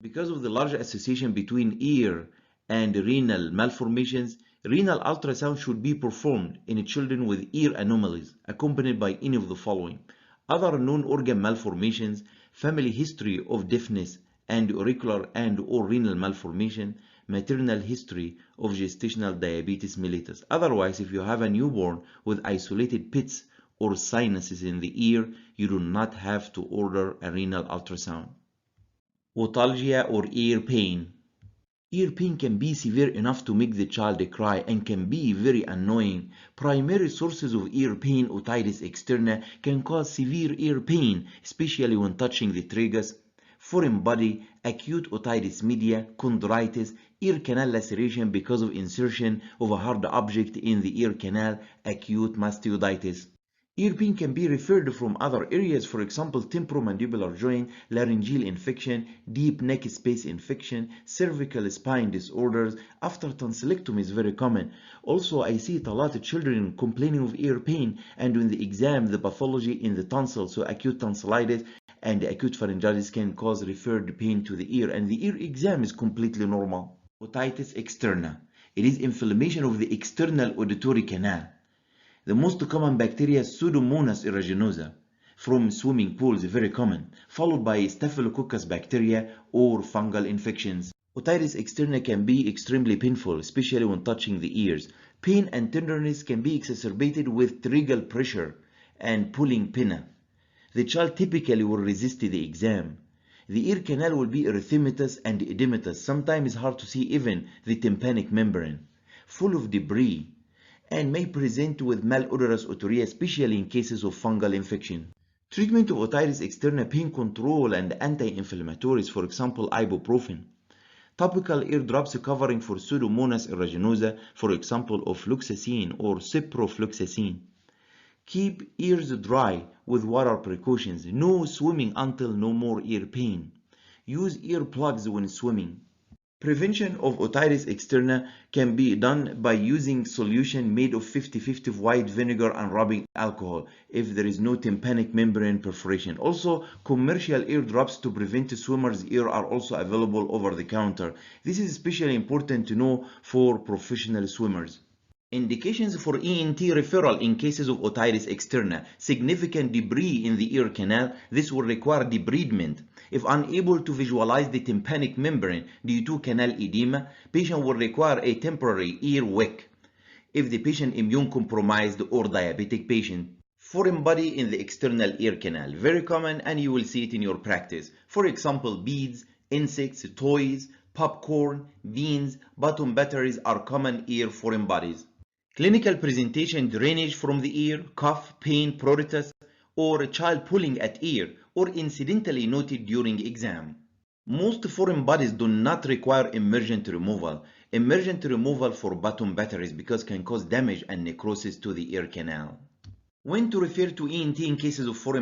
Because of the large association between ear and renal malformations, renal ultrasound should be performed in children with ear anomalies, accompanied by any of the following: other known organ malformations, family history of deafness and auricular and/or renal malformation, maternal history of gestational diabetes mellitus. Otherwise, if you have a newborn with isolated pits or sinuses in the ear, you do not have to order a renal ultrasound. Otalgia or ear pain. Ear pain can be severe enough to make the child cry and can be very annoying. Primary sources of ear pain, otitis externa, can cause severe ear pain, especially when touching the tragus, foreign body, acute otitis media, chondritis, ear canal laceration because of insertion of a hard object in the ear canal, acute mastoiditis. Ear pain can be referred from other areas, for example, temporomandibular joint, laryngeal infection, deep neck space infection, cervical spine disorders. After tonsillectomy is very common. Also, I see it a lot of children complaining of ear pain, and in the exam, the pathology in the tonsil, so acute tonsillitis and acute pharyngitis can cause referred pain to the ear, and the ear exam is completely normal. Otitis externa. It is inflammation of the external auditory canal. The most common bacteria is Pseudomonas aeruginosa from swimming pools, very common, followed by Staphylococcus bacteria or fungal infections. Otitis externa can be extremely painful, especially when touching the ears. Pain and tenderness can be exacerbated with tracheal pressure and pulling pinna. The child typically will resist the exam. The ear canal will be erythematous and edematous, sometimes hard to see even the tympanic membrane, full of debris, and may present with malodorous otorrhea, especially in cases of fungal infection. Treatment of otitis externa: pain control and anti-inflammatories, for example, ibuprofen. Topical ear drops covering for Pseudomonas aeruginosa, for example, ofloxacin or ciprofloxacin. Keep ears dry with water precautions. No swimming until no more ear pain. Use earplugs when swimming. Prevention of otitis externa can be done by using solution made of 50-50 white vinegar and rubbing alcohol if there is no tympanic membrane perforation. Also, commercial ear drops to prevent swimmer's ear are also available over the counter. This is especially important to know for professional swimmers. Indications for ENT referral in cases of otitis externa: significant debris in the ear canal. This will require debridement. If unable to visualize the tympanic membrane due to canal edema, patient will require a temporary ear wick. If the patient immune compromised or diabetic patient. Foreign body in the external ear canal, very common, and you will see it in your practice. For example, beads, insects, toys, popcorn, beans, bottom batteries are common ear foreign bodies. Clinical presentation: drainage from the ear, cough, pain, pruritus, or a child pulling at ear, or incidentally noted during exam. Most foreign bodies do not require emergent removal. Emergent removal for bottom batteries because can cause damage and necrosis to the ear canal. When to refer to ENT in cases of foreign